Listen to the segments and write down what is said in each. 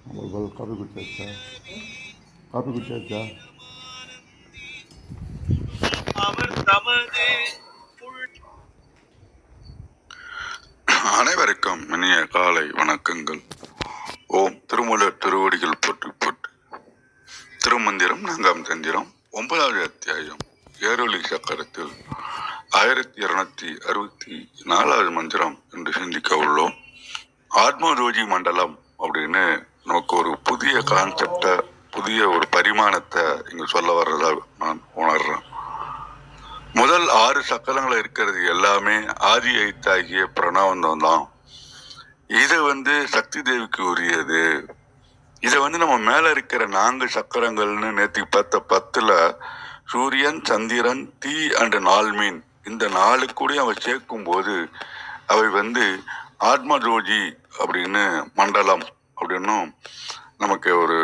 Copy குடிச்சாச்சா? Copy குடிச்சாச்சா? அனைவருக்கும் இனிய காலை வணக்கங்கள். ஓம் திருமூலர் திருவடிகள் போற்றி போற்றி. திருமந்திரம் 4ஆம் தந்திரம் 9வது அத்தியாயம் ஏரொளி சக்கரத்தில் 1264வது மந்திரம் என்று சிந்திக்க உள்ளோம். ஆத்மரோஜி மண்டலம் அப்படின்னு நமக்கு ஒரு புதிய கான்செப்ட, புதிய ஒரு பரிமாணத்தை இங்க சொல்ல வர்றதா நான் உணர்றேன். முதல் 6 சக்கரங்கள் இருக்கிறது எல்லாமே ஆதி ஐத்தாகிய பிரணவந்தம் தான். இது சக்தி தேவிக்கு உரியது. இதை நம்ம மேல இருக்கிற 4 சக்கரங்கள்னு நேற்று பார்த்த 10ல சூரியன், சந்திரன், தீ அண்ட் நால்மீன், இந்த 4 கூட அவ சேர்க்கும் போது அவை ஆத்மஜோதி அப்படின்னு மண்டலம் அப்படின்னும் நமக்கு ஒரு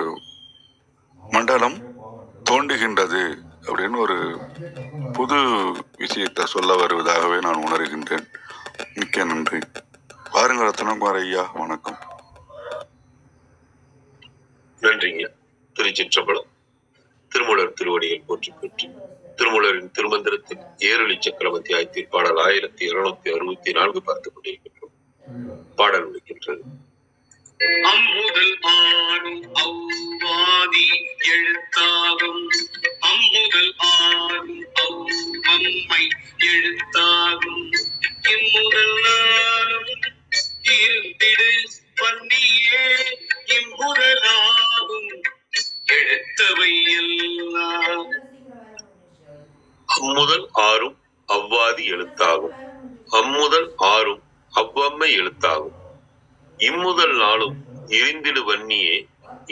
மண்டலம் தோன்றுகின்றது அப்படின்னு ஒரு புது விஷயத்தை சொல்ல வருவதாகவே நான் உணர்கின்றேன். மிக்க நன்றி. பாருங்க ரத்னகுமார் ஐயா, வணக்கம். நன்றிங்க. திருச்சிற்றம்பலம். திருமூலர் திருவடியில் போற்றி போற்றி. திருமூலரின் திருமந்திரத்தில் ஏரொளி சக்கரம் அத்தியாயத்தில் பாடல் 1264 பார்த்துக் கொண்டிருக்கின்றோம். பாடல் முடிக்கின்றது. அம்முதல் ஆடும் அவ்வாதி எழுத்தாகும், அம்முதல் ஆடும் அவ்வம்மை எழுத்தாகும், இம்முதல் நாளும் இருந்திடு பண்ணியே இம்முதலாகும் எழுத்தவை எல்லாம். அம்முதல் ஆறும் அவ்வாதி எழுத்தாகும், அம்முதல் ஆறும் அவ்வம்மை எழுத்தாகும், இம்முதல் நாளும் எரிந்திடு வன்னியே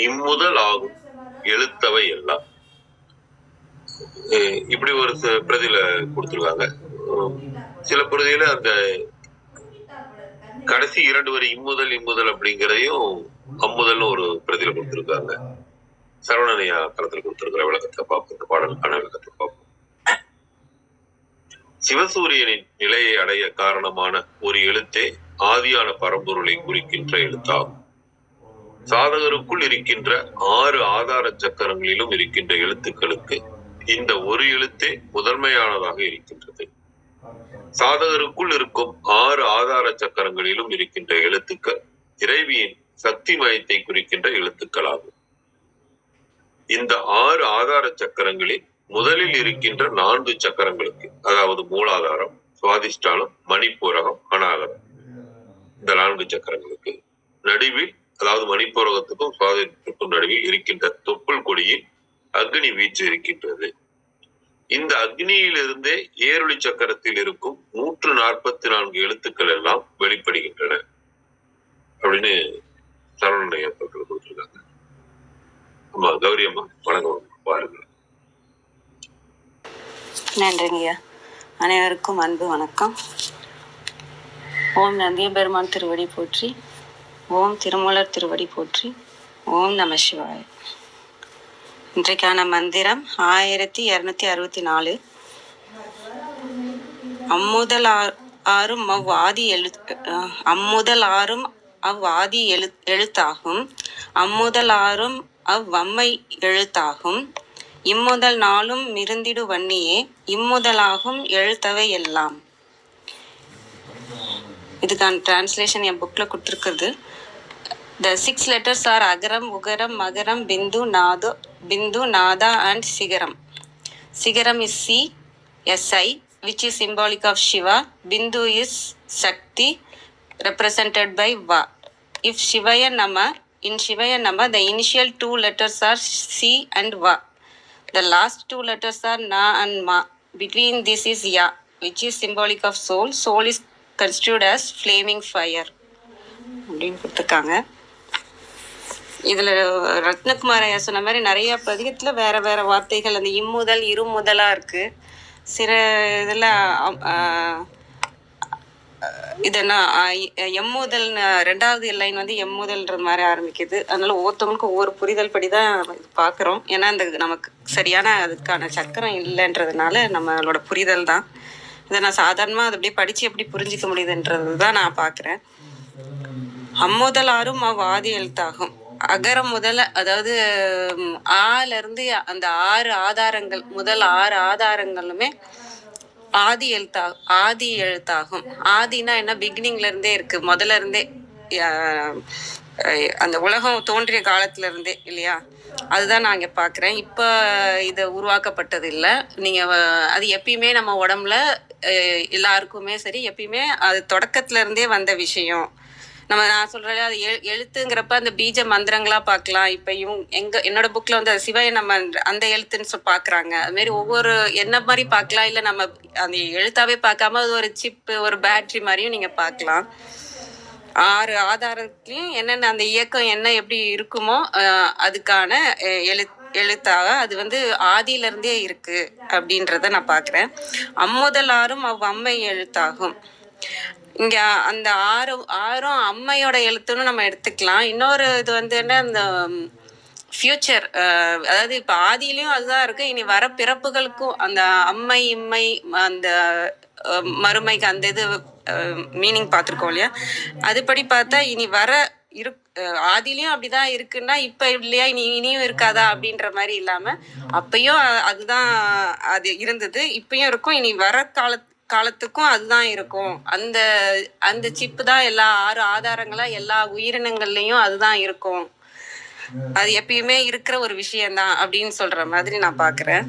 இம்முதல் ஆகும் எழுத்தவை எல்லாம். இப்படி ஒரு பிரதியில கொடுத்துருக்காங்க. சில பிரதியில அந்த கடைசி 2 வரி இம்முதல் இம்முதல் அப்படிங்கிறதையும் அம்முதல்னு ஒரு பிரதியில கொடுத்திருக்காங்க. சரவணனையா தளத்தில் கொடுத்திருக்கிற விளக்கத்தை பார்ப்போம். இந்த பாடலுக்கான விளக்கத்தை பார்ப்போம். சிவசூரியனின் நிலையை அடைய காரணமான ஒரு எழுத்தே ஆதியான பரம்பொருளை குறிக்கின்ற எழுத்தாகும். சாதகருக்குள் இருக்கின்ற 6 ஆதார சக்கரங்களிலும் இருக்கின்ற எழுத்துக்களுக்கு இந்த ஒரு எழுத்தே முதன்மையானதாக இருக்கின்றது. சாதகருக்குள் இருக்கும் 6 ஆதார சக்கரங்களிலும் இருக்கின்ற எழுத்துக்கள் இறைவியின் சக்தி மயத்தை குறிக்கின்ற எழுத்துக்களாகும். இந்த 6 ஆதார சக்கரங்களில் முதலில் இருக்கின்ற 4 சக்கரங்களுக்கு, அதாவது மூலாதாரம், சுவாதிஷ்டானம், மணிப்பூரகம், அநாகரம், இந்த 4 சக்கரங்களுக்கு நடுவில், அதாவது மணிப்பூரகத்துக்கும் சுவாதிஷ்டத்துக்கும் நடுவில் இருக்கின்ற தொப்புள் கொடியில் அக்னி வீச்சு இருக்கின்றது. இந்த அக்னியிலிருந்தே ஏரொளி சக்கரத்தில் இருக்கும் 144 எழுத்துக்கள் எல்லாம் வெளிப்படுகின்றன அப்படின்னு சரவணையா கொடுத்திருக்காங்க. ஆமா, கௌரி அம்மா வணக்கம். பாருங்க. நன்றிங்கய்யா. அனைவருக்கும் அன்பு வணக்கம். ஓம் நந்திய பெருமான் திருவடி போற்றி, ஓம் திருமூலர் திருவடி போற்றி, ஓம் நம சிவாய. இன்றைக்கான மந்திரம் 1264. அம்முதல் ஆறும் அவ்வாதி எழுத்தாகும், அம்முதல் ஆறும் அவ்வம்மை எழுத்தாகும், இம்முதல் நாளும் மிருந்திடு வன்னியே இம்முதலாகும் எழுத்தவை எல்லாம். இதுக்கான டிரான்ஸ்லேஷன் என் புக்கில் கொடுத்துருக்குறது. The 6 letters are Agaram, Ugaram, Magaram, Bindu, Nada and Sigaram. Sigaram is C, S-I, which is symbolic of Shiva. Bindu is Shakti, represented by Va. If Shivaya Nama, in Shivaya Nama, the initial 2 letters are C and Va. The last 2 letters are Na and Ma. Between this is Ya, which is symbolic of soul. Soul is constituted as flaming fire. அப்படின்னு கொடுத்துருக்காங்க. இதில் ரத்னகுமாரையா சொன்ன மாதிரி நிறையா பதிகத்தில் வேறு வேறு வார்த்தைகள், அந்த இம்முதல் இருமுதலாக இருக்குது. சில இதில் இதென்னா எம்முதல் 2வது லைன் எம்முதல்ன்ற மாதிரி ஆரம்பிக்குது. அதனால் ஒவ்வொருத்தவங்களுக்கும் ஒவ்வொரு புரிதல் படி தான் இது பார்க்குறோம். ஏன்னா அந்த நமக்கு சரியான அதுக்கான சக்கரம் இல்லைன்றதுனால நம்மளோட புரிதல் தான். இதை நான் சாதாரணமாக அது அப்படியே படித்து எப்படி புரிஞ்சிக்க முடியுதுன்றது தான் நான் பார்க்குறேன். அம்முதல் ஆறும் அவ்வாதி எழுத்தாகும். அகரம் முதல்ல, அதாவது ஆல இருந்து அந்த 6 ஆதாரங்கள், முதல் 6 ஆதாரங்களுமே ஆதி எழுத்தாகும். ஆதினா என்ன, பிகினிங்ல இருந்தே இருக்கு, முதல்ல இருந்தே, அந்த உலகம் தோன்றிய காலத்துல இருந்தே இல்லையா. அதுதான் நான் இங்க பாக்குறேன். இப்ப இது உருவாக்கப்பட்டது இல்லை. நீங்க அது எப்பயுமே நம்ம உடம்புல எல்லாருக்குமே சரி, எப்பயுமே அது தொடக்கத்துல இருந்தே வந்த விஷயம். நான் சொல்றேன், அது எழுத்துங்கிறப்ப அந்த பீஜ மந்திரங்களா பார்க்கலாம். இப்ப என்னோட புக்ல வந்து சிவய நம்ம அந்த எழுத்துன்னு பாக்குறாங்க. அது மாதிரி ஒவ்வொரு என்ன மாதிரி பார்க்கலாம், இல்ல நம்ம அந்த எழுத்தாவே பார்க்காம அது ஒரு சிப்பு, ஒரு பேட்டரி மாதிரியும் நீங்க பார்க்கலாம். 6 ஆதாரத்துலயும் என்னென்ன அந்த இயக்கம் என்ன எப்படி இருக்குமோ அதுக்கான எழுத்தாக அது வந்து ஆதியில இருந்தே இருக்கு அப்படின்றத நான் பாக்குறேன். அம்முதலாரும் அம்மை எழுத்தாகும். இங்க அந்த ஆறும் அம்மையோட எழுத்துன்னு நம்ம எடுத்துக்கலாம். இன்னொரு இது வந்து என்ன, இந்த ஃபியூச்சர், அதாவது இப்ப ஆதியிலயும் அதுதான் இருக்கு, இனி வர பிறப்புகளுக்கும் அந்த அம்மை இம்மை அந்த மறுமைக்கு அந்த இது மீனிங் பார்த்துருக்கோம் இல்லையா. அதுபடி பார்த்தா இனி வர ஆதிலையும் அப்படிதான் இருக்குன்னா இப்ப இல்லையா, இனியும் இருக்காதா அப்படின்ற மாதிரி இல்லாம அப்பயும் அதுதான் அது இருந்தது, இப்பயும் இருக்கும், இனி வர காலத்துக்கும் அதுதான் இருக்கும். அந்த அந்த சிப்பு தான் எல்லா 6 ஆதாரங்களா எல்லா உயிரினங்கள்லயும் அதுதான் இருக்கும். அது எப்பயுமே இருக்கிற ஒரு விஷயம்தான் அப்படின்னு சொல்ற மாதிரி நான் பாக்குறேன்.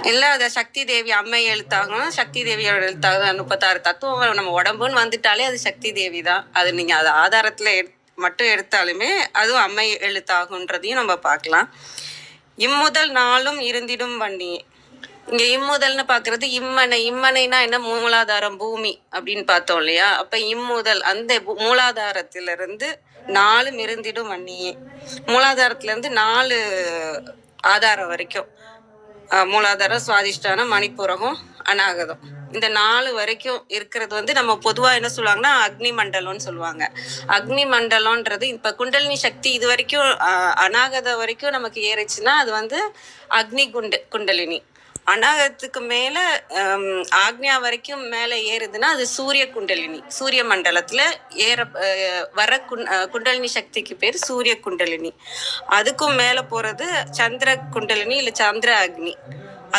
இல்ல அத சக்தி தேவி அம்மை எழுத்தாகணும், சக்தி தேவியோட எழுத்தாக 36 தத்துவம் நம்ம உடம்புன்னு வந்துட்டாலே அது சக்தி தேவி தான். அது நீங்க அது ஆதாரத்துல மட்டும் எடுத்தாலுமே அதுவும் அம்மை எழுத்தாகுன்றதையும் நம்ம பார்க்கலாம். இம்முதல் நாளும் இருந்திடும் வன்னியே. இங்க இம்முதல்னு பாக்குறது இம்மனைனா என்ன, மூலாதாரம் பூமி அப்படின்னு பார்த்தோம் இல்லையா. அப்ப இம்முதல் அந்த மூலாதாரத்திலிருந்து 4 இருந்திடும் வன்னியே. மூலாதாரத்துல இருந்து 4 ஆதாரம் வரைக்கும், மூலாதாரம், சுவாதிஷ்டானம், மணிப்புரகம், அநாகதம், இந்த 4 வரைக்கும் இருக்கிறது வந்து நம்ம பொதுவா என்ன சொல்லுவாங்கன்னா அக்னி மண்டலம்னு சொல்லுவாங்க. அக்னி மண்டலம்ன்றது இப்ப குண்டலினி சக்தி இது வரைக்கும் அநாகத வரைக்கும் நமக்கு ஏறிச்சுன்னா அது வந்து அக்னி குண்டலினி. அநாகத்துக்கு மேல ஆக்னியா வரைக்கும் மேல ஏறுதுன்னா அது சூரிய குண்டலினி. சூரிய மண்டலத்துல வர குண்டலினி சக்திக்கு பேர் சூரிய குண்டலினி. அதுக்கும் மேல போறது சந்திர குண்டலினி இல்ல சந்திர அக்னி.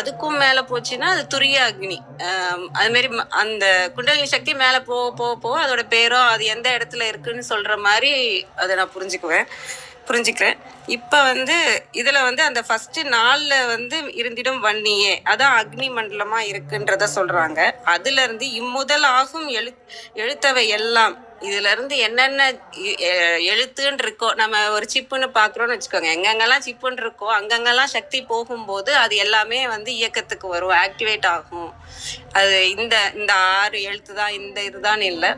அதுக்கும் மேல போச்சுன்னா அது துரிய அக்னி. அது மாதிரி அந்த குண்டலினி சக்தி மேல போக அதோட பேரோ அது எந்த இடத்துல இருக்குன்னு சொல்ற மாதிரி அதை நான் புரிஞ்சுக்கிறேன். இப்ப வந்து இதுல வந்து அந்த ஃபர்ஸ்ட் 4ல வந்து இருந்திடும் வன்னியே அதான் அக்னி மண்டலமா இருக்குன்றத சொல்றாங்க. அதுல இருந்து இம்முதல் ஆகும் எழுத்தவை எல்லாம், இதுல இருந்து என்னென்ன எழுத்துன்னு இருக்கோ, நம்ம ஒரு சிப்புன்னு பாக்குறோம்னு வச்சுக்கோங்க, எங்கெங்கெல்லாம் சிப்புன்னு இருக்கோ அங்கங்கெல்லாம் சக்தி போகும்போது அது எல்லாமே வந்து இயக்கத்துக்கு வரும், ஆக்டிவேட் ஆகும். அது இந்த 6 எழுத்து தான், இந்த இதுதான் இல்லை,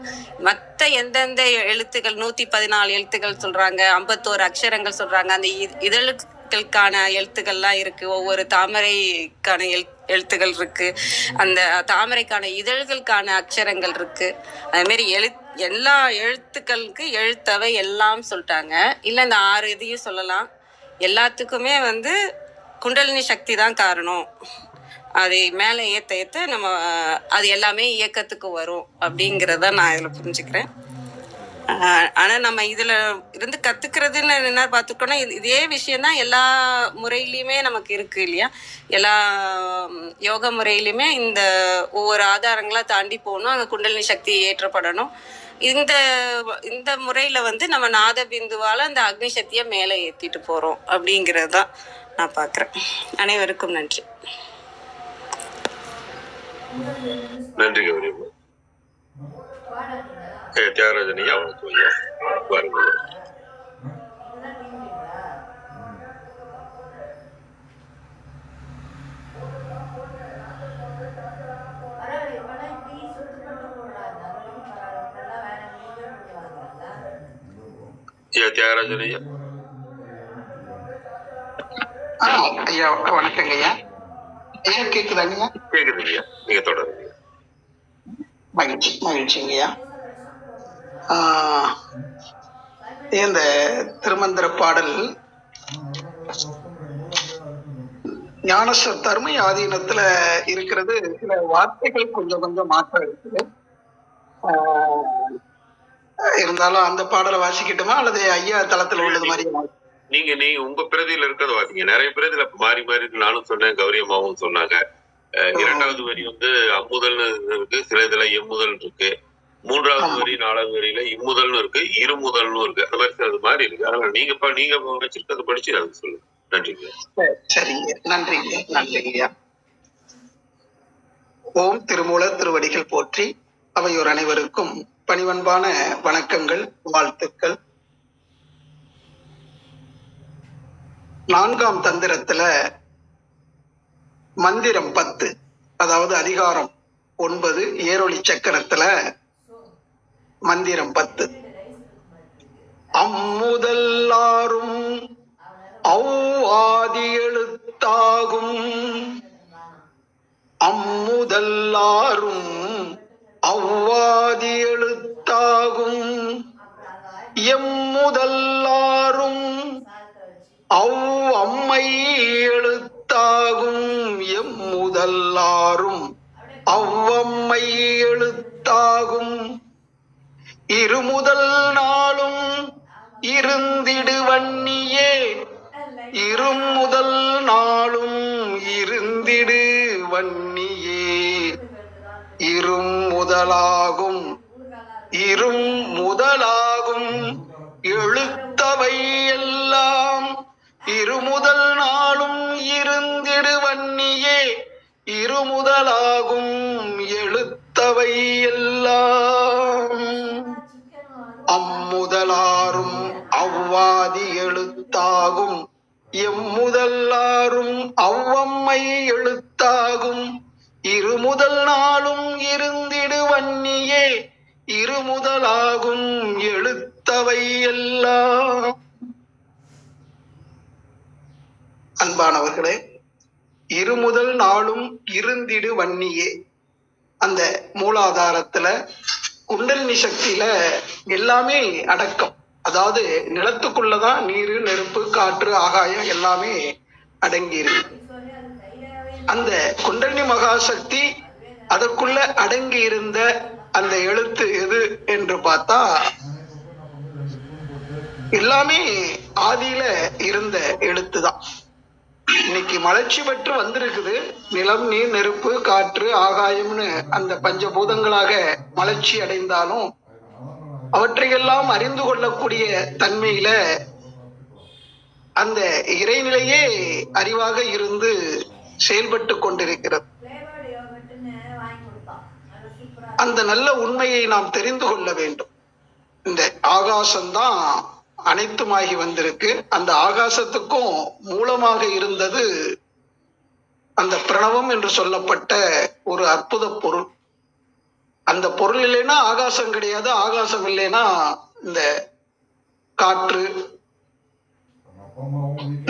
மற்ற எந்தெந்த எழுத்துக்கள் 114 எழுத்துக்கள் சொல்றாங்க, 51 அக்ஷரங்கள் சொல்றாங்க, அந்த இதழுக்களுக்கான எழுத்துக்கள்லாம் இருக்கு, ஒவ்வொரு தாமரைக்கான எழுத்துகள் இருக்கு, அந்த தாமரைக்கான இதழ்களுக்கான அக்ஷரங்கள் இருக்கு. அது மாதிரி எல்லா எழுத்துக்களுக்கு எழுத்தவை எல்லாம் சொல்லிட்டாங்க. இல்லை இந்த 6 இதையும் சொல்லலாம். எல்லாத்துக்குமே வந்து குண்டலினி சக்தி தான் காரணம். அதை மேலே ஏற்ற நம்ம அது எல்லாமே இயக்கத்துக்கு வரும் அப்படிங்கிறத நான் இதில் புரிஞ்சுக்கிறேன். ஆனால் நம்ம இதில் இருந்து கற்றுக்கிறதுன்னு என்ன பார்த்துக்கோன்னா இதே விஷயந்தான் எல்லா முறையிலையுமே நமக்கு இருக்குது இல்லையா. எல்லா யோக முறையிலுமே இந்த ஒவ்வொரு ஆதாரங்களாக தாண்டி போகணும், அங்கே குண்டலினி சக்தி ஏற்றப்படணும். இந்த முறையில் வந்து நம்ம நாத பிந்துவால் அந்த அக்னி சக்தியை மேலே ஏற்றிட்டு போகிறோம் அப்படிங்கிறது தான் நான் பார்க்குறேன். அனைவருக்கும் நன்றி. நன்றி கௌரி. தியாகராஜன் ஐயா பாருங்க. தியாகராஜன் ஐயா. ஐயா வணக்கங்க ஐயா. ஐயா கேக்குதாங்க? கேக்குதுங்க ஐயா, நீங்க தொடருங்க. மகிழ்ச்சிங்கய்யா. இந்த திருமந்திர பாடல் ஞானச தர்ம ஆதீனத்துல இருக்கிறது. சில வார்த்தைகள் கொஞ்சம் மாற்றம் இருக்குது. இருந்தாலும் அந்த பாடலை வாசிக்கட்டுமா அல்லது ஐயா தளத்துல உள்ளது மாதிரி? நீங்க உங்க பிரதியில இருக்கிறத வாசிங்க. நிறைய பிரதியில மாறி மாறி நானும் சொன்னேன், கௌரி அம்மாவும் சொன்னாங்க. இரண்டாவது வரி அம்முதல்னு இருக்கு, சில இதுல எம்முதல் இருக்கு. மூன்றாவது வரி நாலாவது வரியில இம்முதல்னு இருக்கு, இருமுதல்னு இருக்கு. அந்த மாதிரி அது மாதிரி இருக்கு. அதனால நீங்க வச்சிருக்கிறத படிச்சு எனக்கு சொல்லுங்க. நன்றிங்க. சரிங்க, நன்றிங்க, நன்றிங்கய்யா. ஓம் திருமூல திருவடிகள் போற்றி. அவையோர் அனைவருக்கும் பணிவன்பான வணக்கங்கள், வாழ்த்துக்கள். 4ஆம் தந்திரத்துல மந்திரம் 10, அதாவது அதிகாரம் 9, ஏரொளி சக்கரத்துல மந்திரம் 10. அம்முதல்லாரும் அவ்வாதி எழுத்தாகும், அம்முதல்லாரும் அவ்வாதி எழுத்தாகும், எம்முதல்லாரும் அவ் அம்மை எழுத்தாகும், எம்முதல்லாரும் அவ்வம்மை எழுத்தாகும், இருமுதல் நாளும் இருந்திடு வன்னியே, இருமுதல் நாளும் இருந்திடு வன்னியே, இருமுதலாகும் இருமுதலாகும் எழுத்தவை எல்லாம், இருமுதல் நாளும் இருந்திடு வன்னியே, இருமுதலாகும் எழுத்தவை எல்லாம், அம்முதலாரும் அவ்வாதி எழுத்தாகும், எம்முதல்லாரும் அவ்வம்மை எழுத்தாகும், இருமுதல் நாளும் இருந்திடு வன்னியே, இருமுதலாகும் எழுத்தவை எல்லாம். அன்பானவர்களே, இருமுதல் நாளும் இருந்திடு வன்னியே, அந்த மூலாதாரத்துல குண்டலினி சக்தியில எல்லாமே அடக்கம். அதாவது நிலத்துக்குள்ளதான் நீரு, நெருப்பு, காற்று, ஆகாயம் எல்லாமே அடங்கி இருக்கு. அந்த குண்டலினி மகாசக்தி அதற்குள்ள அடங்கி இருந்த அந்த எழுத்து எது என்று பார்த்தா எல்லாமே ஆதியில இருந்த எழுத்து தான். இன்னைக்கு மலர்ச்சி பெற்று வந்திருக்குது. நிலம், நீர், நெருப்பு, காற்று, ஆகாயம்னு அந்த பஞ்சபூதங்களாக மலர்ச்சி அடைந்தாலும் அவற்றையெல்லாம் அறிந்து கொள்ளக்கூடிய தன்மையில அந்த இறைநிலையே அறிவாக இருந்து செயல்பட்டு கொண்டிருக்கிறது. அந்த நல்ல உண்மையை நாம் தெரிந்து கொள்ள வேண்டும். இந்த ஆகாசம்தான் அனைத்துமாகி வந்திருக்கு. அந்த ஆகாசத்துக்கும் மூலமாக இருந்தது அந்த பிரணவம் என்று சொல்லப்பட்ட ஒரு அற்புத பொருள். அந்த பொருள் இல்லைன்னா ஆகாசம் கிடையாது, ஆகாசம் இல்லைன்னா இந்த காற்று,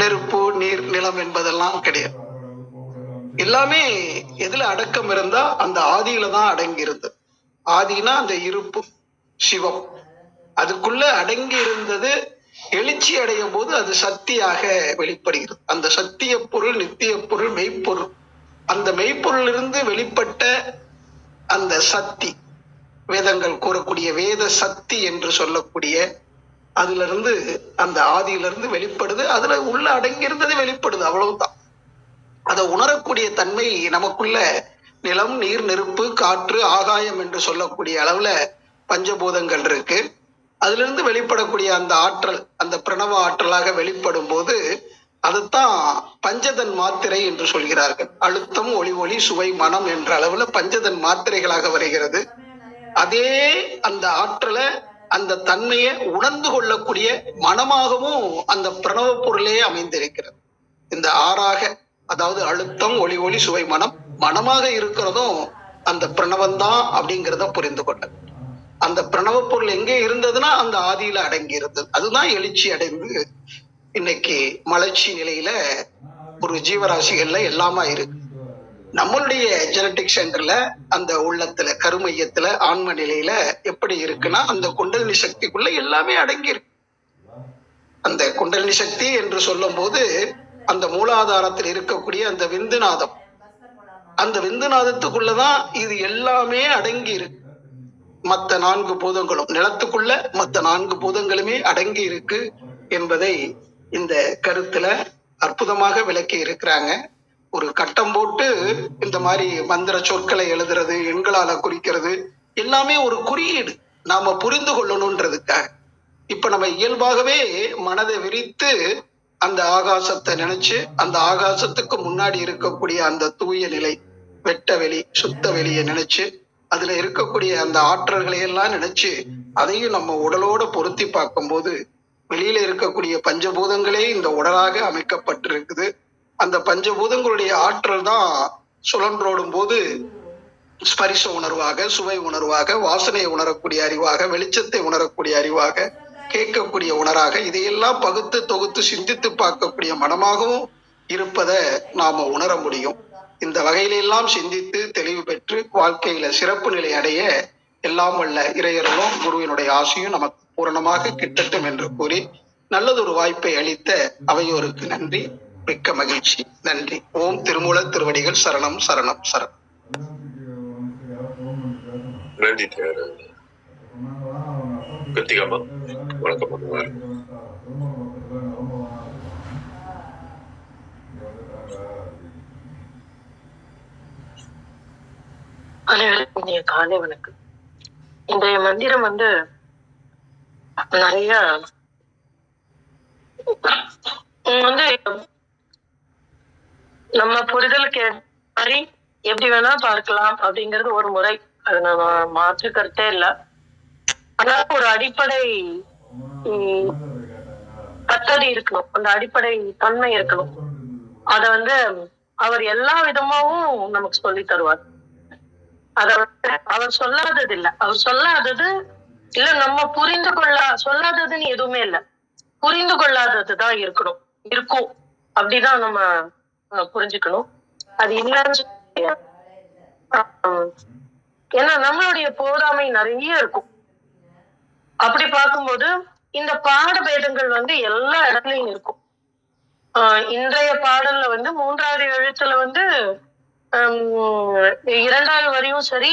நெருப்பு, நீர், நிலம் என்பதெல்லாம் கிடையாது. எல்லாமே எதுல அடக்கம் இருந்தா அந்த ஆதியில தான் அடங்கி இருந்தது. ஆதினா அந்த இருப்பு, சிவம், அதுக்குள்ள அடங்கி இருந்தது. எழுச்சி அடையும் போது அது சக்தியாக வெளிப்படுகிறது. அந்த சத்திய பொருள், நித்திய பொருள், மெய்ப்பொருள். அந்த மெய்ப்பொருளிலிருந்து வெளிப்பட்ட அந்த சக்தி, வேதங்கள் கூறக்கூடிய வேத சக்தி என்று சொல்லக்கூடிய, அதுல இருந்து அந்த ஆதியிலிருந்து வெளிப்படுது. அதுல உள்ள அடங்கி இருந்தது வெளிப்படுது, அவ்வளவுதான். அதை உணரக்கூடிய தன்மை நமக்குள்ள நிலம், நீர், நெருப்பு, காற்று, ஆகாயம் என்று சொல்லக்கூடிய அளவுல பஞ்சபூதங்கள் இருக்கு. அதுல இருந்து வெளிப்படக்கூடிய அந்த ஆற்றல், அந்த பிரணவ ஆற்றலாக வெளிப்படும் போது அதுதான் பஞ்சதன் மாத்திரை என்று சொல்கிறார்கள். அழுத்தம், ஒளி, ஒளி, சுவை, மனம் என்ற அளவுல பஞ்சதன் மாத்திரைகளாக வருகிறது. அதே அந்த ஆற்றலை, அந்த தன்மையை உணர்ந்து கொள்ளக்கூடிய மனமாகவும் அந்த பிரணவ பொருளே அமைந்திருக்கிறது. இந்த ஆறாக, அதாவது அழுத்தம், ஒளி, ஒளி, சுவை, மனம், மனமாக இருக்கிறதும் அந்த பிரணவந்தான் அப்படிங்கிறத புரிந்து கொள்ள. அந்த பிரணவ பொருள் எங்கே இருந்ததுன்னா அந்த ஆதியில அடங்கி இருந்தது. அதுதான் எழுச்சி அடைந்து இன்னைக்கு மலர்ச்சி நிலையில ஒரு ஜீவராசிகள்ல எல்லாமா இருக்கு. நம்மளுடைய ஜெனட்டிக் சென்டர்ல அந்த உள்ளத்துல, கருமையத்துல, ஆன்ம நிலையில எப்படி இருக்குன்னா அந்த குண்டலினி சக்திக்குள்ள எல்லாமே அடங்கி இருக்கு. அந்த குண்டலினி சக்தி என்று சொல்லும் போது அந்த மூலாதாரத்தில் இருக்கக்கூடிய அந்த விந்துநாதம், அந்த விந்துநாதத்துக்குள்ளதான் இது எல்லாமே அடங்கி இருக்கு. மற்ற 4 பூதங்களும் நிலத்துக்குள்ள மற்ற 4 பூதங்களுமே அடங்கி இருக்கு என்பதை இந்த கருத்துல அற்புதமாக விளக்கி இருக்கிறாங்க. ஒரு கட்டம் போட்டு இந்த மாதிரி மந்திர சொற்களை எழுதுறது, எண்களால குறிக்கிறது எல்லாமே ஒரு குறியீடு, நாம புரிந்து கொள்ளணும்ன்றதுக்காக. இப்ப நம்ம இயல்பாகவே மனதை விரித்து அந்த ஆகாசத்தை நினைச்சு, அந்த ஆகாசத்துக்கு முன்னாடி இருக்கக்கூடிய அந்த தூய நிலை, வெட்ட வெளி, சுத்த வெளியை நினைச்சு, அதுல இருக்கக்கூடிய அந்த ஆற்றல்களை எல்லாம் நினைச்சு, அதையும் நம்ம உடலோட பொருத்தி பார்க்கும்போது வெளியில இருக்கக்கூடிய பஞ்சபூதங்களே இந்த உடலாக அமைக்கப்பட்டிருக்குது. அந்த பஞ்சபூதங்களுடைய ஆற்றல் தான் சுழன்றோடும் போது ஸ்பரிச உணர்வாக, சுவை உணர்வாக, வாசனையை உணரக்கூடிய அறிவாக, வெளிச்சத்தை உணரக்கூடிய அறிவாக, கேட்கக்கூடிய உணராக, இதையெல்லாம் பகுத்து தொகுத்து சிந்தித்து பார்க்கக்கூடிய மனமாகவும் இருப்பதை நாம உணர முடியும். இந்த வகையிலெல்லாம் சிந்தித்து தெளிவு பெற்று வாழ்க்கையில சிறப்பு நிலை அடைய எல்லாம் வல்ல இறையர்களும் குருவினுடைய ஆசையும் நமக்கு பூரணமாக கிட்டட்டும் என்று கூறி நல்லதொரு வாய்ப்பை அளித்த அவையோருக்கு நன்றி, மிக்க மகிழ்ச்சி. நன்றி. ஓம் திருமூல திருவடிகள் சரணம் சரணம் சரணம். நன்றி கிருத்திகாமா, வணக்கம். அனைவருக்கும் காலை வணக்கம். இன்றைய மந்திரம் நிறைய நம்ம புரிதலுக்கு மாதிரி எப்படி வேணா பார்க்கலாம் அப்படிங்கிறது ஒரு முறை, அது நம்ம மாற்று கருத்தே இல்லை. ஆனா ஒரு அடிப்படை பத்தடி இருக்கணும், அந்த அடிப்படை தன்மை இருக்கணும். அத அவர் எல்லா விதமாவும் நமக்கு சொல்லி தருவார். அத அவர் சொல்லாதது இல்ல, அவர் சொல்லாதது இல்ல, நம்ம புரிந்து சொல்லாததுன்னு எதுவுமே இல்ல, புரிந்து கொள்ளாததுதான் இருக்கும் அப்படிதான் நம்ம புரிஞ்சுக்கணும். அது இல்லைன்னு ஏன்னா நம்மளுடைய போதாமை நிறைய இருக்கும். அப்படி பார்க்கும்போது இந்த பாட பேதங்கள் எல்லா இடத்துலயும் இருக்கும். இன்றைய பாடல்ல 3வது எழுத்துல 2வது வரியும் சரி,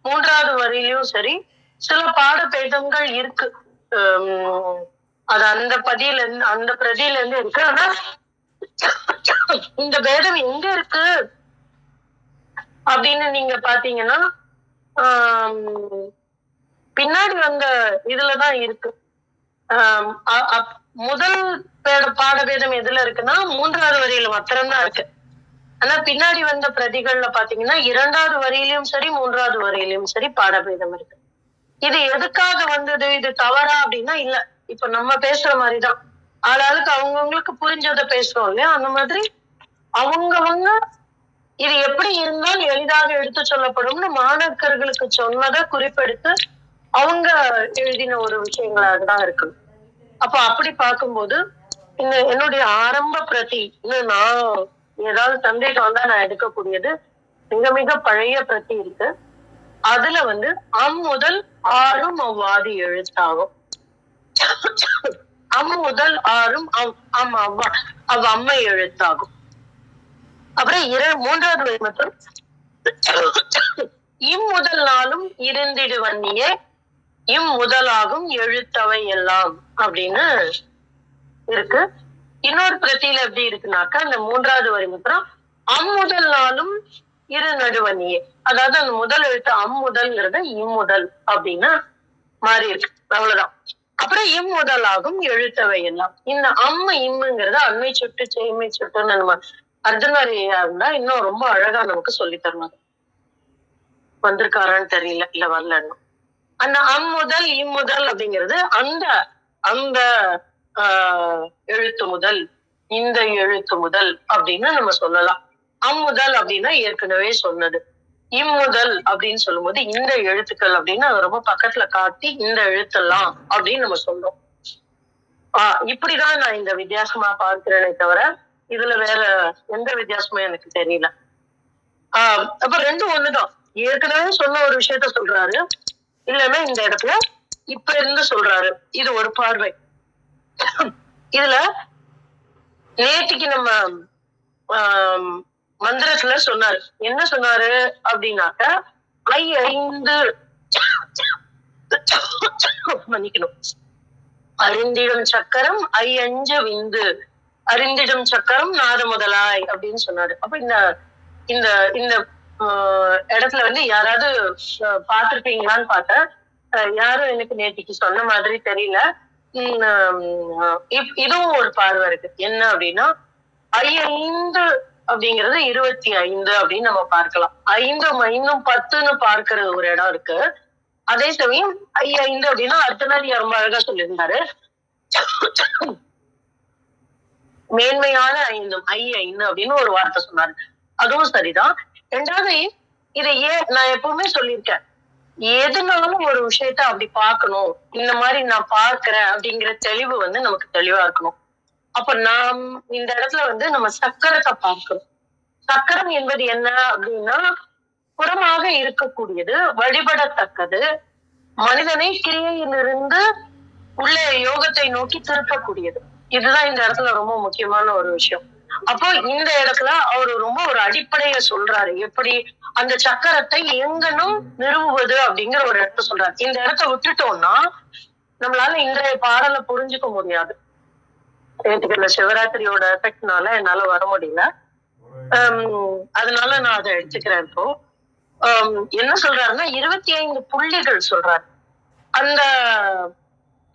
3வது வரியிலும் சரி சில பாட பேதங்கள் இருக்கு. அது அந்த பிரதியில இருந்து இருக்கு. ஆனா இந்த பேதம் எங்க இருக்கு அப்படின்னு நீங்க பாத்தீங்கன்னா பின்னாடி வந்த இதுலதான் இருக்கு. முதல் பாடபேதம் எதுல இருக்குன்னா 3வது வரியில மாத்திரம்தான் இருக்கு. ஆனா பின்னாடி வந்த பிரதிகள்ல பாத்தீங்கன்னா 2வது வரியிலும் சரி 3வது வரியிலும் சரி பாடபேதம் இருக்கு. இது எதுக்காக வந்தது, இது தவறா அப்படின்னா இல்ல. இப்ப நம்ம பேசுற மாதிரிதான் ஆளாளுக்கு அவங்கவுங்களுக்கு புரிஞ்சதை பேசுறோம் இல்லையா, அந்த மாதிரி அவங்கவங்க இது எப்படி இருந்தால் எளிதாக எடுத்து சொல்லப்படும்னு மாணாக்கர்களுக்கு சொன்னதை குறிப்பெடுத்து அவங்க எழுதின ஒரு விஷயங்களாக தான் இருக்கு. அப்ப அப்படி பார்க்கும்போது இந்த என்னுடைய ஆரம்ப பிரதி, நான் ஏதாவது சந்தேகம் வந்தா நான் எடுக்கக்கூடியது மிக மிக பழைய பிரதி இருக்கு. அதுல அம் முதல் ஆறும் அவ்வாதி எழுத்தாகும். அம் முதல் ஆறும் அவ்வை எழுத்தாகும். அப்புறம் 3வது வரி மட்டும் இம்முதல் நாளும் இருந்திடுவன்னியே இம்முதலாகும் எழுத்தவை எல்லாம் அப்படின்னு இருக்கு. இன்னொரு பிரதியில எப்படி இருக்குனாக்கா அந்த 3வது வரி மாத்திரம் அம்முதல் நாளும் இரு நடுவன்னியே, அதாவது அந்த முதல் எழுத்து அம்முதல்ங்கிறத இம்முதல் அப்படின்னு மாறி இருக்கு, அவ்வளவுதான். அப்புறம் இம்முதலாகும் எழுத்தவை எல்லாம். இந்த இம்முங்கிறத அண்மை சுட்டு செய்மை சுட்டுன்னு நம்ம அர்ஜுனரையா இருந்தா இன்னும் ரொம்ப அழகா நமக்கு சொல்லி தரணும். வந்திருக்காரான்னு தெரியல, இல்ல வரலன்னு. அந்த அம்முதல் இம்முதல் அப்படிங்கிறது அந்த அந்த எழுத்து முதல், இந்த எழுத்து முதல் அப்படின்னு நம்ம சொல்லலாம். அம்முதல் அப்படின்னா ஏற்கனவே சொன்னது, இம்முதல் அப்படின்னு சொல்லும் போது இந்த எழுத்துக்கள் அப்படின்னு அதை ரொம்ப பக்கத்துல காட்டி இந்த எழுத்தெல்லாம் அப்படின்னு நம்ம சொல்றோம். இப்படிதான் நான் இந்த வித்தியாசமா பார்க்கிறேனே தவிர இதுல வேற எந்த வித்தியாசமும் எனக்கு தெரியல. அப்ப ரெண்டும் ஒண்ணுதான். ஏற்கனவே சொன்ன ஒரு விஷயத்த சொல்றாரு, இல்லைன்னா இந்த இடத்துல இப்ப இருந்து சொல்றாரு. இது ஒரு பார்வை. இதுல நேற்றுக்கு நம்ம மந்திரத்துல சொன்னாரு, என்ன சொன்னாரு அப்படின்னாக்க ஐந்து மன்னிக்கணும். அறிந்திடும் சக்கரம் ஐயஞ்ச விந்து, அறிந்திடும் சக்கரம் நாத முதலாய் அப்படின்னு சொன்னாரு. அப்ப இந்த இந்த இந்த இடத்துல வந்து யாராவது பார்த்திருப்பீங்களான்னு பார்த்தேன். யாரும் எனக்கு நேற்றுக்கு சொன்ன மாதிரி தெரியல. இதுவும் ஒரு பார்வை இருக்கு. என்ன அப்படின்னா, ஐந்து அப்படிங்கிறது 25 அப்படின்னு நம்ம பார்க்கலாம். 5 மைனும் 10ன்னு பார்க்கிற ஒரு இடம் இருக்கு. அதே சமயம் 5 அப்படின்னா அர்த்தநாரி ரொம்ப அழகா சொல்லியிருந்தாரு. மேன்மையான 5 5 அப்படின்னு ஒரு வார்த்தை சொன்னாரு. அதுவும் சரிதான். ரெண்டாவது, இதை நான் எப்பவுமே சொல்லியிருக்கேன், எதுனாலும் ஒரு விஷயத்த அப்படி பார்க்கணும், இந்த மாதிரி நான் பார்க்கிறேன் அப்படிங்கிற தெளிவு வந்து நமக்கு தெளிவா இருக்கணும். அப்ப நாம் இந்த இடத்துல வந்து நம்ம சக்கரத்தை பார்க்கணும். சக்கரம் என்பது என்ன அப்படின்னா, புறமாக இருக்கக்கூடியது, வழிபடத்தக்கது, மனிதனை கிரியையிலிருந்து உள்ள யோகத்தை நோக்கி திருப்பக்கூடியது. இதுதான் இந்த இடத்துல ரொம்ப முக்கியமான ஒரு விஷயம். அப்போ இந்த இடத்துல அவரு ரொம்ப ஒரு அடிப்படைய சொல்றாரு. எப்படி அந்த சக்கரத்தை எங்கனும் நிறுவுவது அப்படிங்கிற ஒரு இடத்த சொல்றாரு. இந்த இடத்த விட்டுட்டோம்னா நம்மளால இன்றைய பாடலை புரிஞ்சுக்க முடியாது. சிவராத்திரியோட எஃபெக்ட்னால என்னால வர முடியல. அதனால நான் அதை எடுத்துக்கிறேன். இப்போ என்ன சொல்றாருன்னா 25 புள்ளிகள் சொல்றாரு. அந்த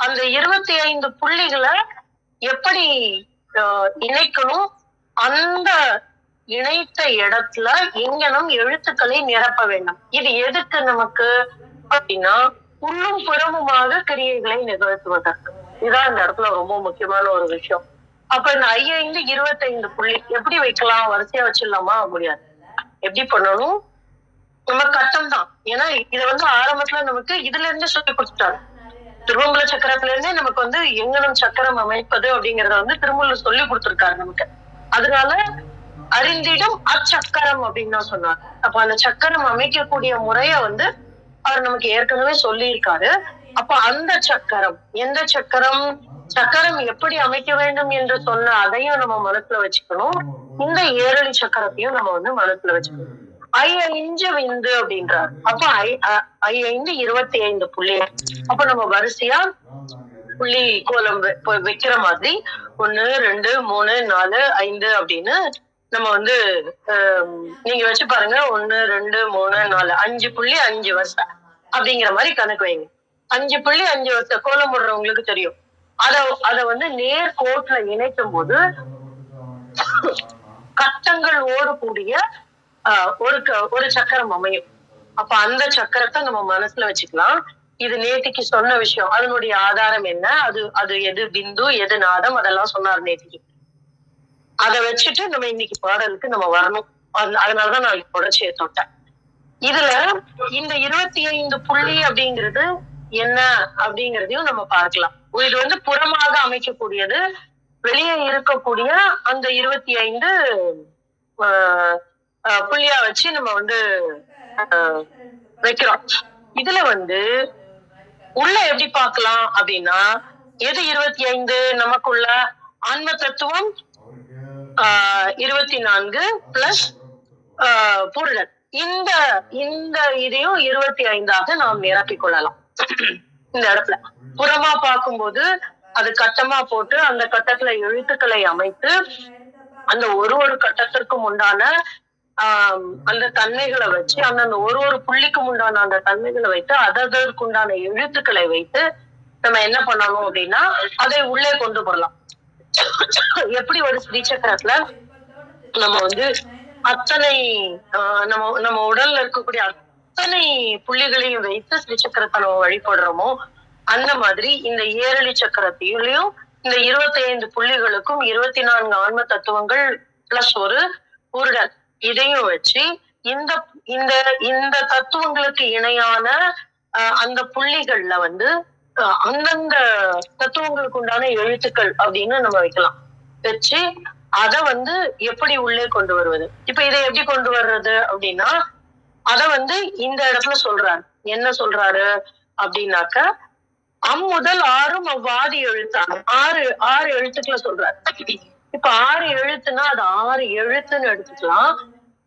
அந்த 25 புள்ளிகளை எப்படி இணைக்கணும், அந்த இணைத்த இடத்துல எங்கனும் எழுத்துக்களை நிரப்ப வேண்டும். இது எதுக்கு நமக்கு அப்படின்னா, உள்ளும் புறமுமாக கிரியைகளை நிகழ்த்துவதற்கு. இதுதான் இந்த இடத்துல ரொம்ப முக்கியமான ஒரு விஷயம். அப்ப இந்த 5 25 புள்ளி எப்படி வைக்கலாம்? வரிசையா வச்சிடலாமா? முடியாது. எப்படி பண்ணணும்? நம்ம கட்டம் தான். ஏன்னா இதை வந்து ஆரம்பத்துல நமக்கு இதுல இருந்து சொல்லி கொடுத்துட்டாங்க. திருவம்புல சக்கரத்துல இருந்தே நமக்கு வந்து எங்கனும் சக்கரம் அமைப்பது அப்படிங்கறத வந்து திருமூலர் சொல்லி கொடுத்திருக்காரு நமக்கு. அதனால அறிந்திடும் அச்சக்கரம் அப்படின்னு தான் சொன்னார். அப்ப அந்த சக்கரம் அமைக்கக்கூடிய முறைய வந்து அவர் நமக்கு ஏற்கனவே சொல்லி இருக்காரு. அப்ப அந்த சக்கரம், எந்த சக்கரம், சக்கரம் எப்படி அமைக்க வேண்டும் என்று சொன்ன அதையும் நம்ம மனசுல வச்சுக்கணும். இந்த ஏரளி சக்கரத்தையும் நம்ம வந்து மனசுல வச்சுக்கணும். 5 விந்து அப்படின்றார். அப்ப 5 25 புள்ளி. அப்ப நம்ம வரிசையா புள்ளி கோலம் வைக்கிற மாதிரி 1 2 3 4 5 அப்படின்னு நம்ம வந்து நீங்க வச்சு பாருங்க. 1 2 3 4 5 புள்ளி 5 வருஷம் அப்படிங்கிற மாதிரி கணக்கு வைங்க. 5 புள்ளி 5 வருஷம் கோலம் போடுறவங்களுக்கு தெரியும். அத வந்து நேர் கோட்ல இணைக்கும் போது கட்டங்கள் ஓடக்கூடிய ஒரு சக்கரம் அமையும். அப்ப அந்த சக்கரத்தை நம்ம மனசுல வச்சுக்கலாம். இது நேத்திக்கு சொன்ன விஷயம். அதனுடைய ஆதாரம் என்ன, அது எது பிந்து, எது நாதம், அதெல்லாம் சொன்னார் நேத்திக்கு. அதை வச்சுட்டு நம்ம இன்னைக்கு பாடலுக்கு நம்ம வரணும். அதனாலதான் நான் தொடர்ச்சியை தொட்டேன். இதுல இந்த 25 புள்ளி அப்படிங்கிறது என்ன அப்படிங்கிறதையும் நம்ம பார்க்கலாம். இது வந்து புறமாக அமைக்கக்கூடியது, வெளியே இருக்கக்கூடிய அந்த 25 புள்ளியா வச்சு நம்ம வந்து வைக்கிறோம். இதுல வந்து உள்ள எப்படி பார்க்கலாம் அப்படின்னா, எது 25 நமக்குள்ள ஆன்ம தத்துவம் 24 பிளஸ் பூரணன். இந்த இதையும் 25ஆக நாம் நிரப்பிக் கொள்ளலாம். இந்த இடத்துல புறமா பார்க்கும்போது அது கட்டமா போட்டு அந்த கட்டத்துல எழுத்துக்களை அமைத்து அந்த ஒரு கட்டத்திற்கும் உண்டான அந்த தன்மைகளை வச்சு அந்த ஒரு புள்ளிக்கும் உண்டான அந்த தன்மைகளை வைத்து அதற்குண்டான எழுத்துக்களை வைத்து நம்ம என்ன பண்ணணும் அப்படின்னா அதை உள்ளே கொண்டு போடலாம். எப்படி ஒரு ஸ்ரீசக்கரத்துல நம்ம வந்து அத்தனை நம்ம உடல்ல இருக்கக்கூடிய அத்தனை புள்ளிகளையும் வைத்து ஸ்ரீசக்கரத்தை நம்ம வழிபடுறோமோ, அந்த மாதிரி இந்த ஏரளி சக்கரத்திலையும் இந்த 25 புள்ளிகளுக்கும் 24 ஆன்ம தத்துவங்கள் பிளஸ் ஒரு பூரணன் இதையும் வச்சு இந்த இந்த இந்த தத்துவங்களுக்கு இணையான அந்த புள்ளிகள்ல வந்து அந்தந்த தத்துவங்களுக்கு உண்டான எழுத்துக்கள் அப்படின்னு நம்ம வைக்கலாம். வச்சு அதை வந்து எப்படி உள்ளே கொண்டு வருவது. இப்ப இதை எப்படி கொண்டு வர்றது அப்படின்னா, அத வந்து இந்த இடத்துல சொல்றாரு. என்ன சொல்றாரு அப்படின்னாக்க, முதல் 6ம் அவ்வாதி எழுத்தான 6 எழுத்துக்களை சொல்றாரு. இப்ப 6 எழுத்துன்னா அது 6 எழுத்துன்னு எடுத்துக்கலாம்.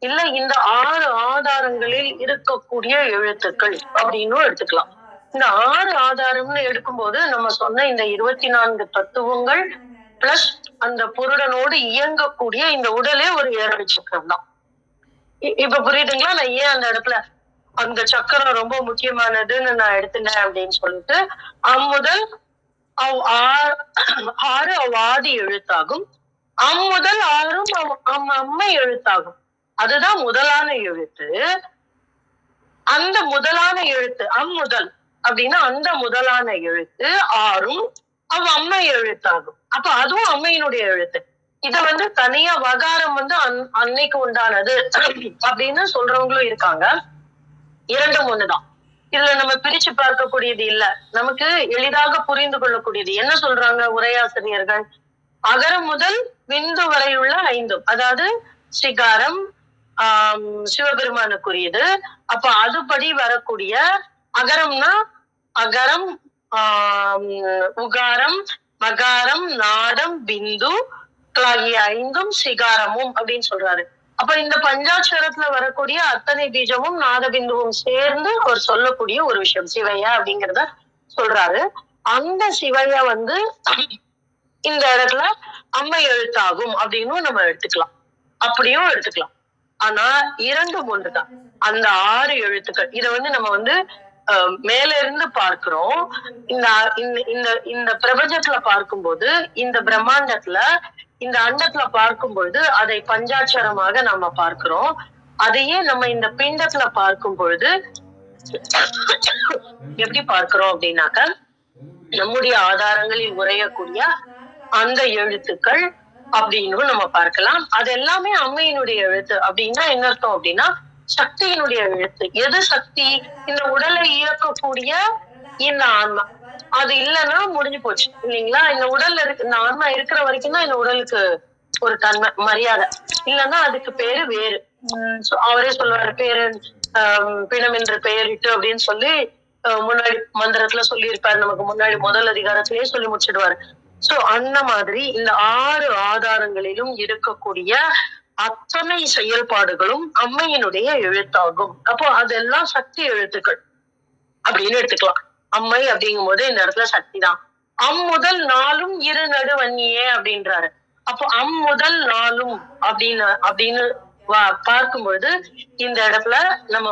இல்ல இந்த 6 ஆதாரங்களில் இருக்கக்கூடிய எழுத்துக்கள் அப்படின்னு எடுத்துக்கலாம். இந்த 6 ஆதாரம்னு எடுக்கும்போது நம்ம சொன்ன இந்த 24 தத்துவங்கள் பிளஸ் அந்த புருடனோடு இயங்கக்கூடிய இந்த உடலே ஒரு 7 சக்கரம் தான். இப்ப புரியுதுங்களா? நான் ஏன் அந்த இடத்துல அந்த சக்கரம் ரொம்ப முக்கியமானதுன்னு நான் எடுத்துட்டேன் அப்படின்னு சொல்லிட்டு, அம்முதல் ஆறு அவ்வாதி எழுத்தாகும். அம்முதல் ஆறும் அம்மை எழுத்தாகும். அதுதான் முதலான எழுத்து. அந்த முதலான எழுத்து அம்முதல் அப்படின்னா அந்த முதலான எழுத்து ஆறும் அம்மை எழுத்தாகும். அப்ப அதுவும் அம்மையினுடைய எழுத்து. இத தனியா வகாரம் அன்னைக்கு உண்டானது அப்படின்னு சொல்றவங்களும் இருக்காங்க. இரண்டும் ஒண்ணுதான். இதுல நம்ம பிரிச்சு பார்க்கக்கூடியது இல்ல. நமக்கு எளிதாக புரிந்து கொள்ளக்கூடியது. என்ன சொல்றாங்க உரையாசிரியர்கள்? அகரம் முதல் விந்து வரையுள்ள 5, அதாவது சிகாரம் சிவபெருமானுக்குரியது. அப்ப அதுபடி வரக்கூடிய அகரம்னா அகரம், உகாரம், மகாரம், நாடம், பிந்து ஆகிய 5ம் சிகாரமும் அப்படின்னு சொல்றாரு. அப்ப இந்த பஞ்சாட்சரத்துல வரக்கூடிய அத்தனை பீஜமும் நாத பிந்துவும் சேர்ந்து அவர் சொல்லக்கூடிய ஒரு விஷயம் சிவையா அப்படிங்கிறத சொல்றாரு. அந்த சிவையா இந்த இடத்துல அம்மை எழுத்தாகும் அப்படின்னு நம்ம எடுத்துக்கலாம், அப்படியும் எடுத்துக்கலாம். ஆனா இரண்டும் ஒன்றுதான். அந்த 6 எழுத்துக்கள் இத நம்ம மேல இருந்து பார்க்கிறோம். இந்த பிரபஞ்சத்துல பார்க்கும்போது, இந்த பிரம்மாண்டத்துல, இந்த அண்டத்துல பார்க்கும்பொழுது அதை பஞ்சாட்சரமாக நம்ம பார்க்கிறோம். அதையே நம்ம இந்த பிண்டத்துல பார்க்கும் பொழுது எப்படி பார்க்கிறோம் அப்படின்னாக்க, நம்முடைய ஆதாரங்களில் உரையக்கூடிய அந்த எழுத்துக்கள் அப்படின்னு நம்ம பார்க்கலாம். அது எல்லாமே அம்மையினுடைய எழுத்து. அப்படின்னா என்ன அர்த்தம் அப்படின்னா, சக்தியினுடைய எழுத்து. எது சக்தி? இந்த உடலை இயக்கக்கூடிய இந்த ஆன்மா. அது இல்லைன்னா முடிஞ்சு போச்சு இல்லைங்களா? இந்த உடல்ல இந்த ஆன்மா இருக்கிற வரைக்கும் தான் இந்த உடலுக்கு ஒரு தன்மை, மரியாதை. இல்லைன்னா அதுக்கு பேரு வேறு. அவரே சொல்லுவாரு, பேரு பிணம் என்று பெயரிட்டு அப்படின்னு சொல்லி முன்னாடி மந்திரத்துல சொல்லி இருப்பாரு. நமக்கு முன்னாடி முதல் அதிகாரத்திலேயே சொல்லி முடிச்சிடுவாரு. சோ அந்த மாதிரி இந்த 6 ஆதாரங்களிலும் இருக்கக்கூடிய அத்தனை செயல்பாடுகளும் அம்மையினுடைய எழுத்தாகும். அப்போ அதெல்லாம் சக்தி எழுத்துக்கள் அப்படின்னு எடுத்துக்கலாம். அம்மை அப்படிங்கும் போது இந்த இடத்துல சக்தி தான். முதல் நாளும் இரு நடுவன்னியே அப்படின்றாரு. அப்போ முதல் நாளும் அப்படின்னு பார்க்கும்பொழுது இந்த இடத்துல நம்ம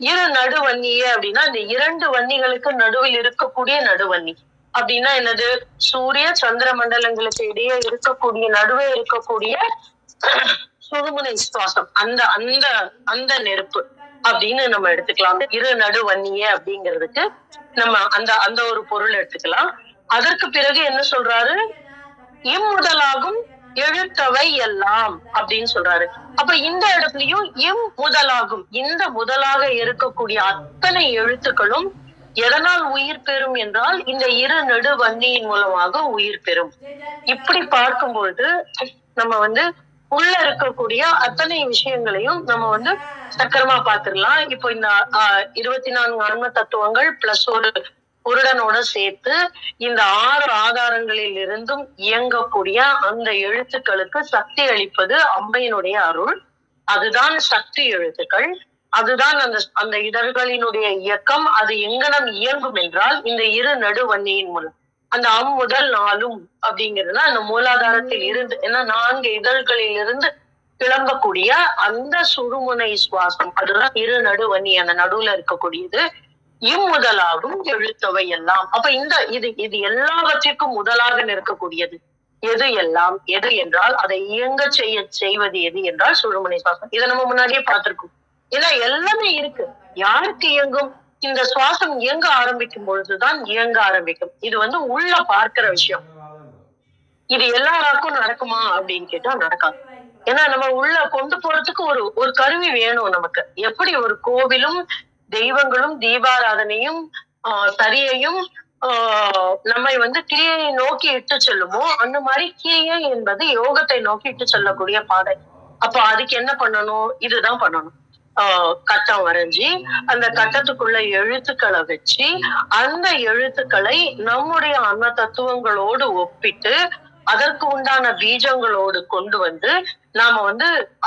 இரு நடுவன்னியே அப்படின்னா இந்த 2 வன்னிகளுக்கு நடுவில் இருக்கக்கூடிய நடுவன்னி அப்படின்னா என்னது? சூரிய சந்திர மண்டலங்களுக்கு இடையே இருக்கக்கூடிய நடுவே இருக்கக்கூடிய சுழுமுனை சுவாசம், அந்த அந்த அந்த நெருப்பு அப்படின்னு நம்ம எடுத்துக்கலாம். இரு நடுவன்னியே அப்படிங்கிறதுக்கு நம்ம அந்த அந்த ஒரு பொருள் எடுத்துக்கலாம். அதற்கு பிறகு என்ன சொல்றாரு? இம்முதலாகும் எழுத்தவை எல்லாம் அப்படின்னு சொல்றாரு. அப்ப இந்த இடத்துலயும் முதலாகும், இந்த முதலாக இருக்கக்கூடிய அத்தனை எழுத்துக்களும் எதனால் உயிர் பெறும் என்றால் இந்த இரு நடு வன்னியின் மூலமாக உயிர் பெறும். இப்படி பார்க்கும்போது நம்ம உள்ள இருக்கக்கூடிய அத்தனை விஷயங்களையும் நம்ம சக்கரமா பாத்துடலாம். இப்போ இந்த 24 ஆன்ம தத்துவங்கள் பிளஸ் ஒரு புருடனோட சேர்த்து இந்த 6 ஆதாரங்களில் இருந்தும் இயங்கக்கூடிய அந்த எழுத்துக்களுக்கு சக்தி அளிப்பது அம்மையினுடைய அருள். அதுதான் சக்தி எழுத்துக்கள். அதுதான் அந்த இதழ்களினுடைய இயக்கம். அது எங்கனம் இயங்கும் என்றால் இந்த இரு நடுவன்னியின் மூலம். அந்த முதல் நாளும் அப்படிங்கிறதுனா அந்த மூலாதாரத்தில் இருந்து, ஏன்னா 4 இதழ்களில் இருந்து கிளம்பக்கூடிய அந்த சுழுமுனை சுவாசம், அதுதான் இரு நடுவன்னி, அந்த நடுவுல இருக்கக்கூடியது. இம்முதலாகும் எழுத்தவை எல்லாம். அப்ப இது எல்லாவற்றிற்கும் முதலாக நிற்கக்கூடியது எது? எல்லாம் எது என்றால் அதை இயங்க செய்வது எது என்றால் சுழுமுனை சுவாசம். இதை நம்ம முன்னாடியே பார்த்திருக்கோம். ஏன்னா எல்லாமே இருக்கு. யாருக்கு இயங்கும்? இந்த சுவாசம் இயங்க ஆரம்பிக்கும் பொழுதுதான் இயங்க ஆரம்பிக்கும். இது உள்ள பார்க்கிற விஷயம். இது எல்லாருக்கும் நடக்குமா அப்படின்னு கேட்டா நடக்காது. ஏன்னா நம்ம உள்ள கொண்டு போறதுக்கு ஒரு கருவி வேணும் நமக்கு. எப்படி ஒரு கோவிலும் தெய்வங்களும் தீபாராதனையும் சரியையும் நம்மை கிரியை நோக்கி இட்டு செல்லுமோ, அந்த மாதிரி கிரியை என்பது யோகத்தை நோக்கி இட்டு செல்லக்கூடிய பாதை. அப்ப அதுக்கு என்ன பண்ணணும்? இதுதான் பண்ணணும். கட்டம் வரைஞ்சி அந்த கட்டத்துக்குள்ள எழுத்துக்களை வச்சு அந்த எழுத்துக்களை நம்முடைய அன்ன தத்துவங்களோடு ஒப்பிட்டு அதற்கு உண்டான பீஜங்களோடு கொண்டு நாம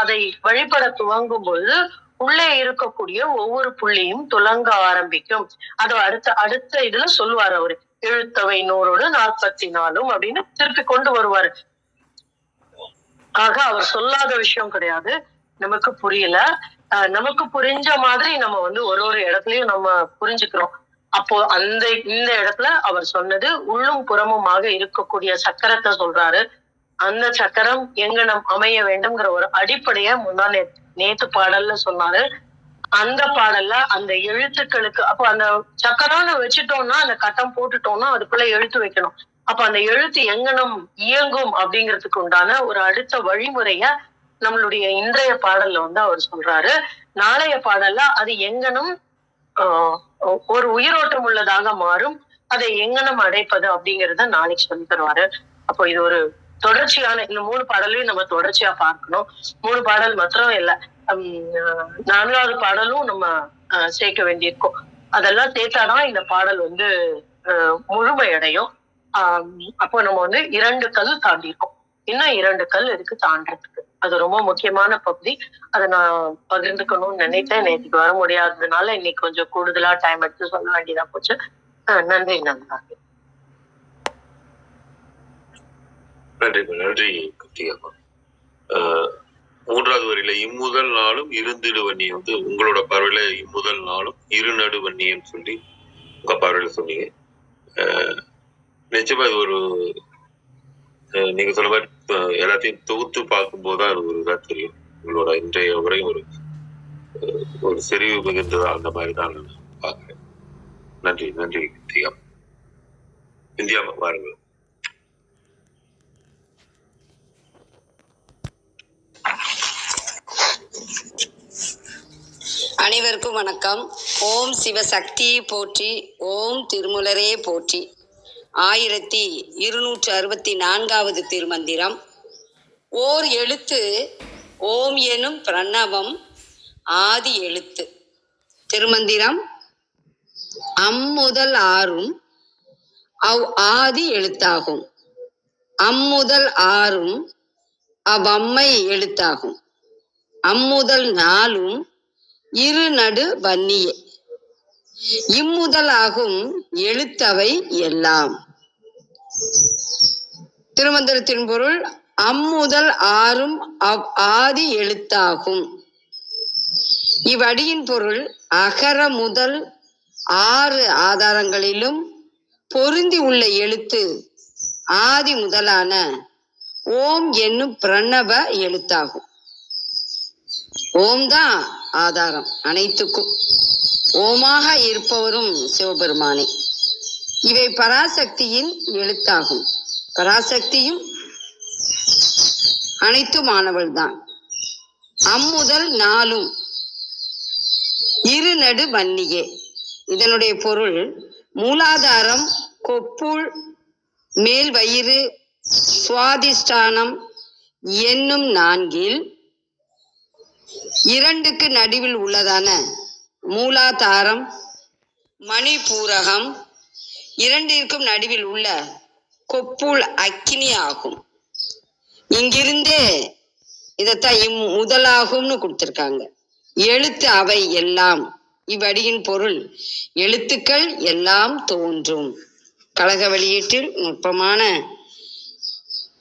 அதை வழிபட துவங்கும் பொழுது உள்ளே இருக்கக்கூடிய ஒவ்வொரு புள்ளியும் துலங்க ஆரம்பிக்கும். அது அடுத்த இதுல சொல்லுவாரு அவரு, எழுத்தவை 100 44 அப்படின்னு திருப்பி கொண்டு வருவாரு. ஆக அவர் சொல்லாத விஷயம் கிடையாது. நமக்கு புரியல, நமக்கு புரிஞ்ச மாதிரி நம்ம ஒரு இடத்துலயும் நம்ம புரிஞ்சுக்கிறோம். அப்போ இந்த இடத்துல அவர் சொன்னது உள்ளும் புறமுமாக இருக்கக்கூடிய சக்கரத்தை சொல்றாரு. அந்த சக்கரம் எங்கனம் அமைய வேண்டும்ங்கிற ஒரு அடிப்படைய நேத்து பாடல்ல சொன்னாரு. அந்த பாடல்ல அந்த எழுத்துக்களுக்கு அப்ப அந்த சக்கரம்னு வச்சுட்டோம்னா, அந்த கட்டம் போட்டுட்டோம்னா அதுக்குள்ள எழுத்து வைக்கணும். அப்ப அந்த எழுத்து எங்கனம் இயங்கும் அப்படிங்கிறதுக்கு உண்டான ஒரு அடுத்த வழிமுறைய நம்மளுடைய இன்றைய பாடல்ல அவர் சொல்றாரு. நாளைய பாடல்ல அது எங்கனம் ஒரு உயிரோட்டம் உள்ளதாக மாறும், அதை எங்கனம் அடைப்பது அப்படிங்கறத நாளைக்கு சொல்லி தருவாரு. அப்போ இது ஒரு தொடர்ச்சியான இந்த 3 பாடலையும் நம்ம தொடர்ச்சியா பார்க்கணும். 3 பாடல் மாத்திரம் இல்ல, 4வது பாடலும் நம்ம சேர்க்க வேண்டியிருக்கும். அதெல்லாம் சேர்த்தாதான் இந்த பாடல் முழுமையடையும். அப்போ நம்ம 2 கல் தாண்டியிருக்கோம். இன்னும் 2 கல் இருக்கு தாண்டறதுக்கு. அது ரொம்ப முக்கியமான பகுதி. அதை நான் பகிர்ந்துக்கணும்னு நினைத்தேன். நேற்றுக்கு வர முடியாததுனால இன்னைக்கு கொஞ்சம் கூடுதலா டைம் எடுத்து சொல்ல வேண்டியதா போச்சு. நன்றி நன்றி. நன்றி கிருத்திகா. 3வது வரியில இம்முதல் நாளும் இருந்திடுவண்ணி உங்களோட பார்வையில இம்முதல் நாளும் இருநடுவண்ணின்னு சொல்லி உங்க பார்வையில சொன்னீங்க. நிச்சயமா இது ஒரு நீங்க சொன்ன மாதிரி எல்லாத்தையும் தொகுத்து பார்க்கும்போதுதான் அது ஒரு இதா தெரியும். உங்களோட இன்றைய உரையும் ஒரு செறிவு மிகுந்ததா அந்த மாதிரி தான் நான் பார்க்கிறேன். நன்றி நன்றி கிருத்திகா. இந்தியா பாருங்கள். அனைவருக்கும் வணக்கம். ஓம் சிவசக்தியை போற்றி, ஓம் திருமுலரே போற்றி. 1264வது திருமந்திரம். ஓர் எழுத்து ஓம் எனும் பிரணவம் ஆதி எழுத்து. திருமந்திரம் அம்முதல் ஆறும் அவ் ஆதி எழுத்தாகும். அம்முதல் ஆறும் அவ்வம்மை எழுத்தாகும். அம்முதல் நாளும் இருநடு வன்னியே. இம்முதலாகும் எழுத்தவை எல்லாம். திருமந்திரத்தின் பொருள் அம்முதல் ஆறும் அவ் ஆதி எழுத்தாகும். இவ்வடியின் பொருள் அகர முதல் 6 ஆதாரங்களிலும் பொருந்தி உள்ள எழுத்து ஆதி முதலான ஓம் என்னும் பிரணவ எழுத்தாகும். ஓம் தான் ஆதாரம் அனைத்துக்கும். ஓமாக இருப்பவரும் சிவபெருமானே. இவை பராசக்தியின் எழுத்தாகும். பராசக்தியும் அனைத்துமானவள் தான். அம்முதல் நாளும் இருநடு வன்னியே. இதனுடைய பொருள் மூலாதாரம், கொப்புள், மேல் வயிறு, சுவாதிஷ்டானம் என்னும் 4ல் 2க்கு நடுவில் உள்ளதான மூலாதாரம், மணிபூரகம் 2ற்கும் நடுவில் உள்ள கொப்புள் அக்கினி ஆகும். இங்கிருந்தே இதத்தான் முதலாகும்னு கொடுத்திருக்காங்க. எழுத்து அவை எல்லாம். இவ்வடியின் பொருள் எழுத்துக்கள் எல்லாம் தோன்றும். கழக வெளியீட்டில் நுட்பமான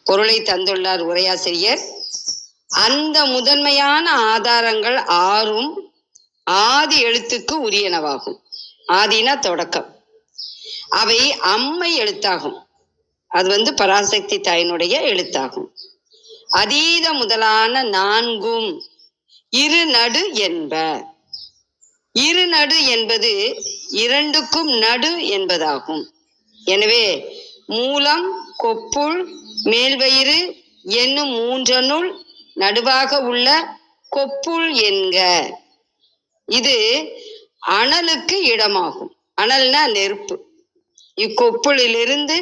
பொருளை தந்துள்ளார் உரையாசிரியர். அந்த முதன்மையான ஆதாரங்கள் 6ம் ஆதி எழுத்துக்கு உரியனவாகும். ஆதினா தொடக்கம். அவை அம்மை எழுத்தாகும். அது பராசக்தி தாயினுடைய எழுத்தாகும். அதீத முதலான 4ம் இருநடு என்ப. இருநடு என்பது 2க்கும் நடு என்பதாகும். எனவே மூலம், கொப்புள், மேல்வயிறு என்னும் 3னுள் நடுவாக உள்ள கொப்புள் என்க. இது அனலுக்கு இடமாகும். அனல்னா நெருப்பு. இக்கொப்புளிலிருந்து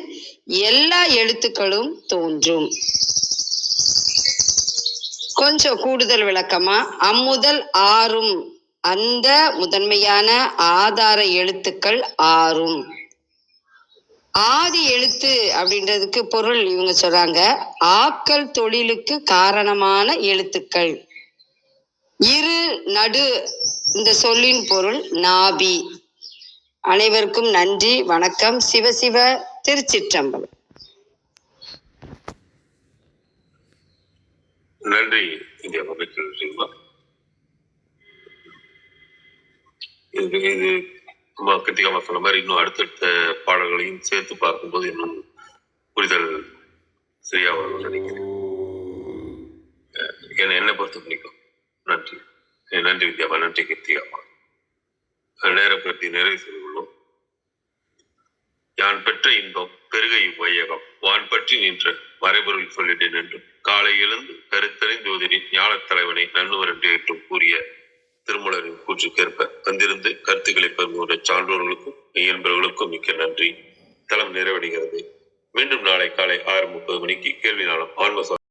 எல்லா எழுத்துக்களும் தோன்றும். கொஞ்சம் கூடுதல் விளக்கமா, அம்முதல் ஆறும் அந்த முதன்மையான ஆதார எழுத்துக்கள் 6ம். ஆதி எழுத்து அப்படின்றதுக்கு பொருள் இவங்க சொல்றாங்க, ஆக்கல் தொழிலுக்கு காரணமான எழுத்துக்கள். இரு நடு இந்த சொல்லின் பொருள் நாபி. அனைவருக்கும் நன்றி, வணக்கம். சிவசிவ திருச்சிற்றம்பலம். நன்றி இந்தியா அமைச்சர் சிவா. இது கிருத்திகா சொன்ன மாதிரி இன்னும் அடுத்தடுத்த பாடல்களையும் சேர்த்து பார்க்கும்போது இன்னும் புரிதல் சரியா வரும்னு நினைக்கிறேன். என்னை பொறுத்த பிடிக்கும். நன்றி நன்றி வித்யாபா, நன்றி கிருத்திகாமா. நேரப்படுத்தி நிறைவு செய்துள்ளோம். யான் பெற்ற இன்பம் பெருகை வையகம் வான் பற்றி நின்ற மறைபொருள் சொல்லிட்டேன் என்றும் காலை எழுந்து கருத்தறிந்தோதிரி ஞானத் தலைவனை நன்னுவர் என்று ஏற்றும் கூறிய திருமலரின் கூற்றுக்கேற்ப வந்திருந்து கருத்துக்களை பருகுகின்ற சான்றோர்களுக்கும் இயல்பர்களுக்கும் மிக்க நன்றி. தளம் நிறைவடைகிறது. மீண்டும் நாளை காலை 6:30 மணிக்கு கேள்வி நாளம் ஆன்ம